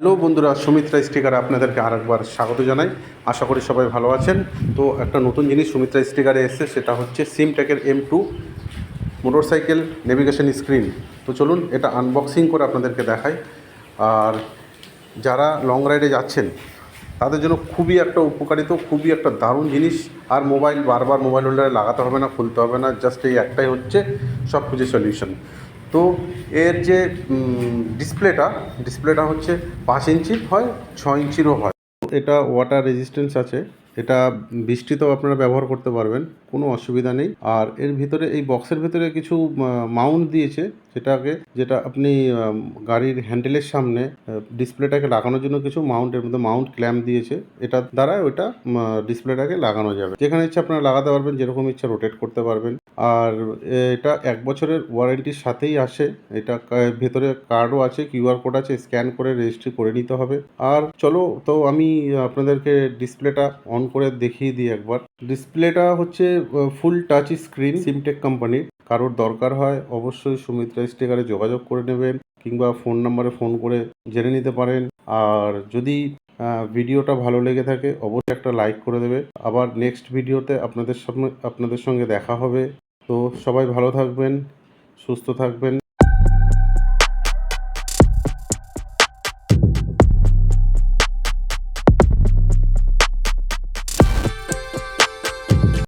Hello বন্ধুরা, সুমিত্রা স্টিকারে আপনাদেরকে আরেকবার স্বাগত জানাই। আশা করি সবাই ভালো আছেন। তো একটা নতুন জিনিস সুমিত্রা স্টিকারে এসেছে, সেটা হচ্ছে সিমটেকের M2 মোটরসাইকেল নেভিগেশন স্ক্রিন। তো চলুন এটা আনবক্সিং করে আপনাদেরকে দেখাই। আর যারা লং রাইডে যাচ্ছেন তাদের জন্য খুবই একটা উপকারিত, খুবই একটা দারুণ জিনিস। আর বারবার মোবাইল হোল্ডারে লাগাতে হবে না, খুলতে হবে না, জাস্ট এই একটাই হচ্ছে সব কিছু সলিউশন। তো এর যে ডিসপ্লেটা হচ্ছে 5 ইঞ্চির হয়, 6 ইঞ্চিরও হয়। এটা ওয়াটার রেজিস্ট্যান্স আছে, এটা বৃষ্টিতেও আপনারা ব্যবহার করতে পারবেন, কোনো অসুবিধা নেই। আর এর ভিতরে, এই বক্সের ভিতরে কিছু মাউন্ট দিয়েছে, যেটা আপনি গাড়ির হ্যান্ডেলের সামনে ডিসপ্লেটাকে লাগানোর জন্য কিছু মাউন্টের মধ্যে মাউন্ট ক্ল্যাম্প দিয়েছে। এটার দ্বারা ওইটা ডিসপ্লেটাকে লাগানো যাবে, যেখানে ইচ্ছা আপনারা লাগাতে পারবেন, যেরকম ইচ্ছা রোটেট করতে পারবেন। আর এটা 1 বছরের ওয়ারেন্টির সাথেই আসে। এটা ভেতরে কার্ডও আছে, কিউআর কোড আছে, স্ক্যান করে রেজিস্ট্রি করে নিতে হবে। আর চলো, তো আমি আপনাদেরকে ডিসপ্লেটা অন করে দেখিয়ে দিই একবার। ডিসপ্লেটা হচ্ছে ফুল টাচ স্ক্রিন, সিমটেক কোম্পানির। কারোর দরকার হয় অবশ্যই সুমিত্রা স্টিকারে যোগাযোগ করে নেবেন, কিংবা ফোন নাম্বারে ফোন করে জেনে নিতে পারেন। আর যদি ভিডিওটা ভালো লেগে থাকে অবশ্যই একটা লাইক করে দেবে। আবার নেক্সট ভিডিওতে আপনাদের সঙ্গে দেখা হবে। তো সবাই ভালো থাকবেন, সুস্থ থাকবেন।